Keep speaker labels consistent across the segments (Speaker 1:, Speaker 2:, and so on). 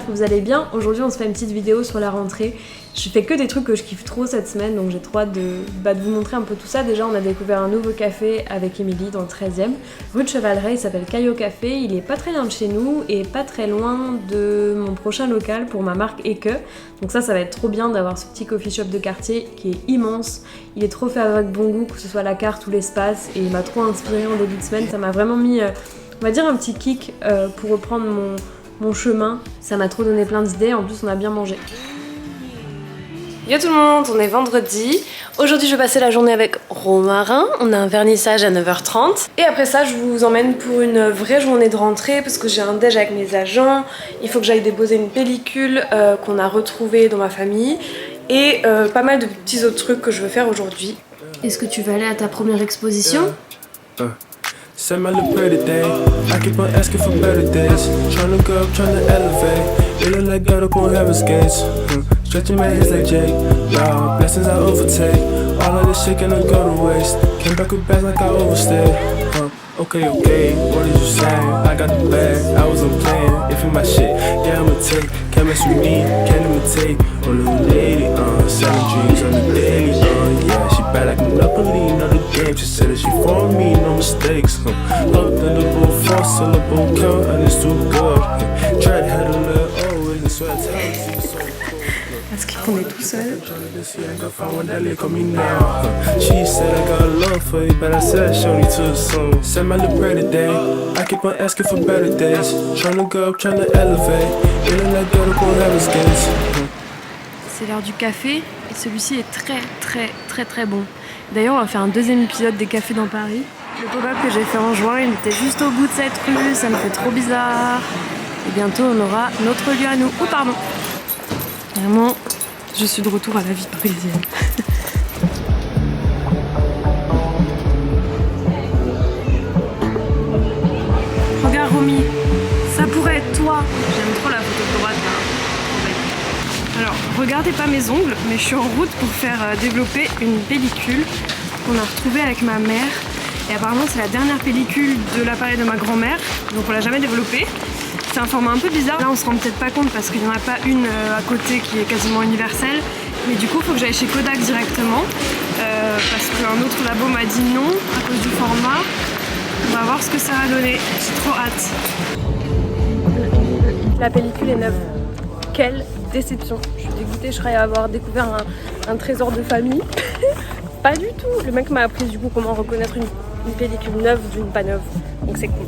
Speaker 1: que vous allez bien. Aujourd'hui on se fait une petite vidéo sur la rentrée. Je fais que des trucs que je kiffe trop cette semaine, donc j'ai trop hâte de vous montrer un peu tout ça. Déjà on a découvert un nouveau café avec Émilie dans le 13e, rue de Chevaleret, il s'appelle Caillot Café. Il est pas très loin de chez nous et pas très loin de mon prochain local pour ma marque Eke. Donc ça va être trop bien d'avoir ce petit coffee shop de quartier qui est immense. Il est trop fait avec bon goût, que ce soit la carte ou l'espace, et il m'a trop inspiré en début de semaine. Ça m'a vraiment mis, on va dire, un petit kick pour reprendre mon chemin. Ça m'a trop donné plein d'idées, en plus on a bien mangé. Yo tout le monde, on est vendredi. Aujourd'hui je vais passer la journée avec Romarin. On a un vernissage à 9h30. Et après ça je vous emmène pour une vraie journée de rentrée parce que j'ai un déj avec mes agents. Il faut que j'aille déposer une pellicule qu'on a retrouvée dans ma famille. Et pas mal de petits autres trucs que je veux faire aujourd'hui. Est-ce que tu vas aller à ta première exposition?
Speaker 2: Set my little pretty day. I keep on asking for better days. Tryna go up, tryna elevate. It look like God up on heaven's gates. Stretching my hands like Jake. Wow, blessings I overtake. All of this shit gonna go to waste. Came back with bags like I overstayed. Okay, what did you say? I got the bag, I wasn't playing. If in my shit, yeah, I'ma take. Can't mess with me, can't imitate. Oh, little lady, selling dreams on the daily, yeah. She bad like Monopoly, know the game. She said that she for me, no mistakes. Unbendable, force, syllable, count, and it's too good. Try to handle it always, and swear it's hard.
Speaker 1: Parce qu'on est tout seul.
Speaker 2: She said I got love for you, but I said she only too soon. Set my little prayer today. I keep on asking for better days. Tryna go up, tryna elevate. It look like God up on heaven's gates.
Speaker 1: C'est l'heure du café et celui-ci est très bon. D'ailleurs on va faire un deuxième épisode des cafés dans Paris. Le pop-up que j'ai fait en juin, il était juste au bout de cette rue, ça me fait trop bizarre. Et bientôt on aura notre lieu à nous. Oh pardon. Vraiment, je suis de retour à la vie parisienne. Regarde Romy, ça pourrait être toi. J'aime trop la photo de droite là. Alors, regardez pas mes ongles, mais je suis en route pour faire développer une pellicule qu'on a retrouvée avec ma mère. Et apparemment c'est la dernière pellicule de l'appareil de ma grand-mère, donc on l'a jamais développée. C'est un format un peu bizarre, là on se rend peut-être pas compte parce qu'il n'y en a pas une à côté qui est quasiment universelle, mais du coup il faut que j'aille chez Kodak directement parce qu'un autre labo m'a dit non à cause du format. On va voir ce que ça va donner, j'ai trop hâte. La pellicule est neuve. Quelle déception, je suis dégoûtée, je croyais avoir découvert un trésor de famille. Pas du tout, le mec m'a appris du coup comment reconnaître une pellicule neuve d'une pas neuve, donc c'est cool.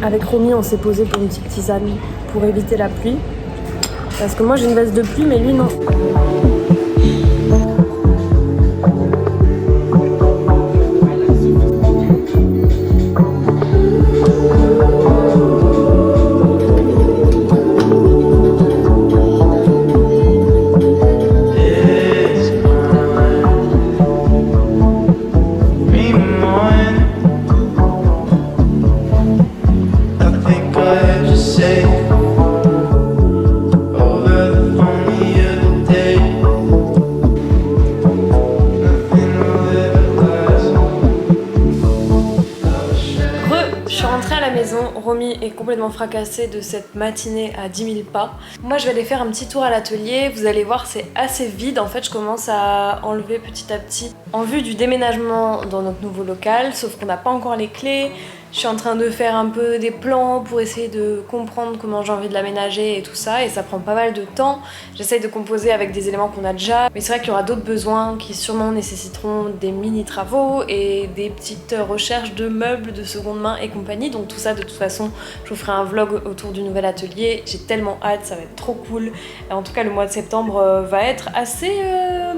Speaker 1: Avec Romy, on s'est posé pour une petite tisane pour éviter la pluie. Parce que moi j'ai une veste de pluie, mais lui non. Romy est complètement fracassée de cette matinée à 10 000 pas. Moi je vais aller faire un petit tour à l'atelier, vous allez voir c'est assez vide. En fait je commence à enlever petit à petit en vue du déménagement dans notre nouveau local, sauf qu'on n'a pas encore les clés. Je suis en train de faire un peu des plans pour essayer de comprendre comment j'ai envie de l'aménager et tout ça, et ça prend pas mal de temps. J'essaye de composer avec des éléments qu'on a déjà, mais c'est vrai qu'il y aura d'autres besoins qui sûrement nécessiteront des mini travaux et des petites recherches de meubles de seconde main et compagnie. Donc tout ça de toute façon je vous ferai un vlog autour du nouvel atelier. J'ai tellement hâte, ça va être trop cool. Et en tout cas le mois de septembre va être assez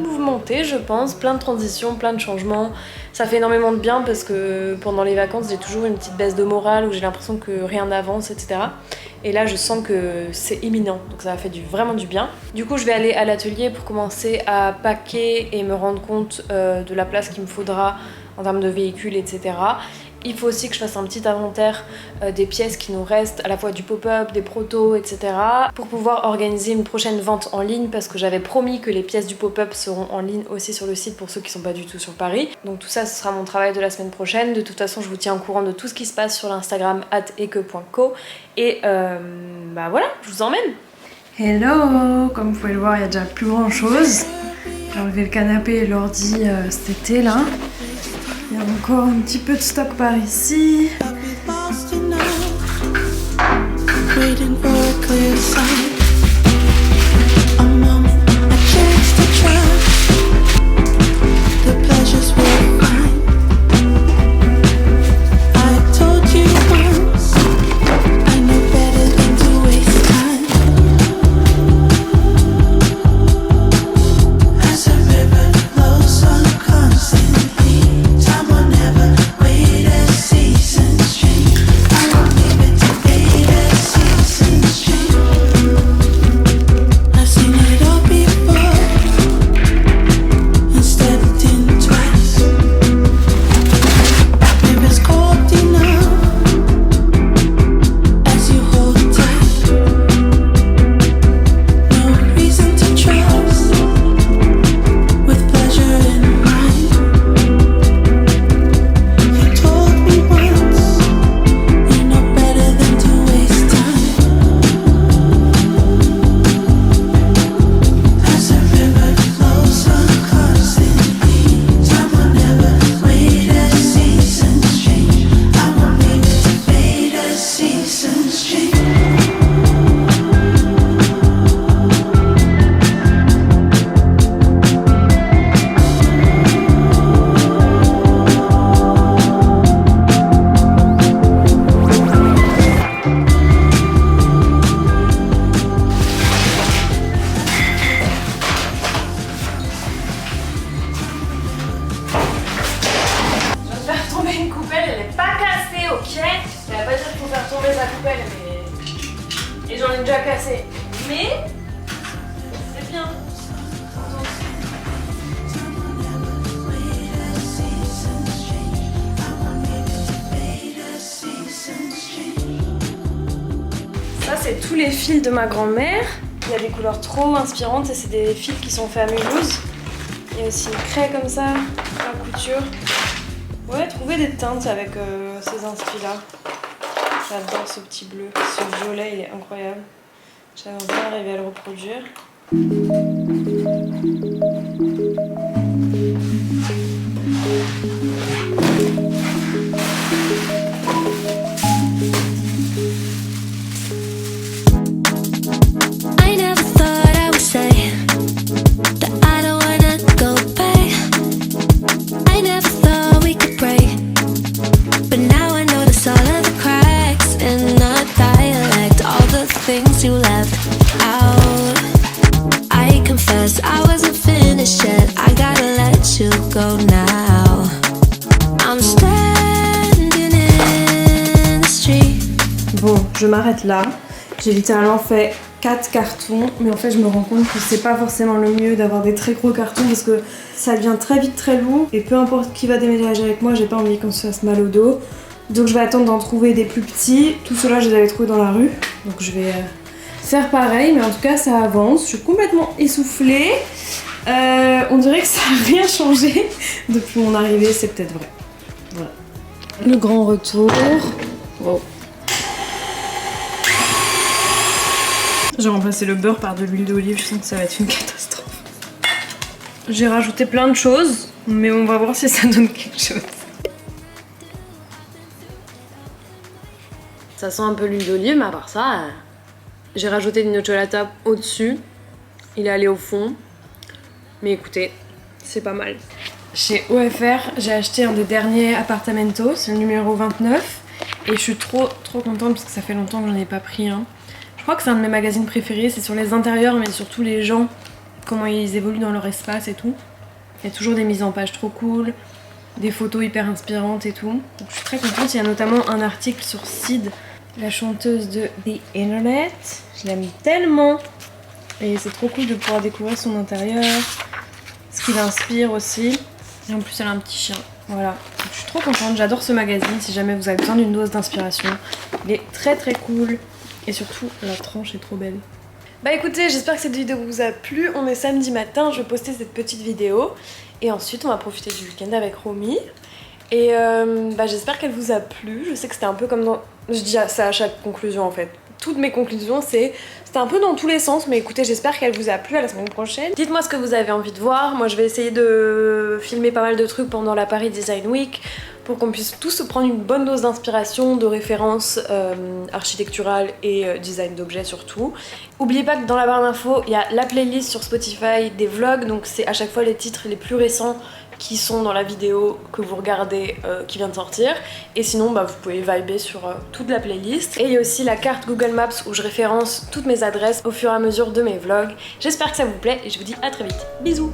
Speaker 1: mouvementé je pense, plein de transitions, plein de changements. Ça fait énormément de bien parce que pendant les vacances j'ai toujours une petite baisse de morale où j'ai l'impression que rien n'avance, etc. Et là je sens que c'est imminent, donc ça m'a fait vraiment du bien. Du coup je vais aller à l'atelier pour commencer à packer et me rendre compte de la place qu'il me faudra en termes de véhicules, etc. Il faut aussi que je fasse un petit inventaire des pièces qui nous restent, à la fois du pop-up, des protos, etc. pour pouvoir organiser une prochaine vente en ligne parce que j'avais promis que les pièces du pop-up seront en ligne aussi sur le site pour ceux qui sont pas du tout sur Paris. Donc tout ça, ce sera mon travail de la semaine prochaine. De toute façon, je vous tiens au courant de tout ce qui se passe sur l'Instagram @eke.co et bah voilà, je vous emmène. Hello, comme vous pouvez le voir, il y a déjà plus grand chose. J'ai enlevé le canapé et l'ordi cet été là. Il y a encore un petit peu de stock par ici. Et j'en ai déjà cassé. Mais c'est bien. Ça c'est tous les fils de ma grand-mère. Il y a des couleurs trop inspirantes et c'est des fils qui sont faits à Mulhouse. Il y a aussi une craie comme ça, à couture. Ouais, trouver des teintes avec ces inspi là. J'adore ce petit bleu, ce violet il est incroyable. J'aimerais bien arriver à le reproduire.
Speaker 3: Things you left out. I confess I wasn't finished yet. I gotta let you go now. I'm standing in the street.
Speaker 1: Bon, je m'arrête là. J'ai littéralement fait 4 cartons, mais en fait je me rends compte que c'est pas forcément le mieux d'avoir des très gros cartons parce que ça devient très vite très lourd et peu importe qui va déménager avec moi, j'ai pas envie qu'on se fasse mal au dos. Donc je vais attendre d'en trouver des plus petits. Tout cela je les avais trouvés dans la rue. Donc je vais faire pareil. Mais en tout cas ça avance. Je suis complètement essoufflée. On dirait que ça n'a rien changé depuis mon arrivée. C'est peut-être vrai. Voilà. Le grand retour. Wow. J'ai remplacé le beurre par de l'huile d'olive. Je sens que ça va être une catastrophe. J'ai rajouté plein de choses. Mais on va voir si ça donne quelque chose. Ça sent un peu l'huile d'olive, mais à part ça, j'ai rajouté du nocciolata au-dessus. Il est allé au fond. Mais écoutez, c'est pas mal. Chez OFR, j'ai acheté un des derniers appartamentos, c'est le numéro 29. Et je suis trop contente parce que ça fait longtemps que j'en ai pas pris un. Je crois que c'est un de mes magazines préférés, c'est sur les intérieurs, mais surtout les gens, comment ils évoluent dans leur espace et tout. Il y a toujours des mises en page trop cool. Des photos hyper inspirantes et tout. Donc je suis très contente. Il y a notamment un article sur Sid, la chanteuse de The Internet. Je l'aime tellement. Et c'est trop cool de pouvoir découvrir son intérieur. Ce qui l'inspire aussi. Et en plus elle a un petit chien. Voilà. Donc je Je suis trop contente, j'adore ce magazine si jamais vous avez besoin d'une dose d'inspiration. Il est très très cool et surtout la tranche est trop belle. Bah écoutez, j'espère que cette vidéo vous a plu. On est samedi matin, je vais poster cette petite vidéo et ensuite on va profiter du week-end avec Romy. Et j'espère qu'elle vous a plu. Je sais que c'était un peu comme dans... Je dis ça à chaque conclusion en fait. Toutes mes conclusions c'était un peu dans tous les sens, mais écoutez, j'espère qu'elle vous a plu. À la semaine prochaine. Dites-moi ce que vous avez envie de voir. Moi je vais essayer de filmer pas mal de trucs pendant la Paris Design Week pour qu'on puisse tous se prendre une bonne dose d'inspiration, de références architecturales et design d'objets surtout. N'oubliez pas que dans la barre d'infos, il y a la playlist sur Spotify des vlogs, donc c'est à chaque fois les titres les plus récents qui sont dans la vidéo que vous regardez qui vient de sortir. Et sinon vous pouvez vibrer sur toute la playlist. Et il y a aussi la carte Google Maps où je référence toutes mes adresses au fur et à mesure de mes vlogs. J'espère que ça vous plaît et je vous dis à très vite. Bisous.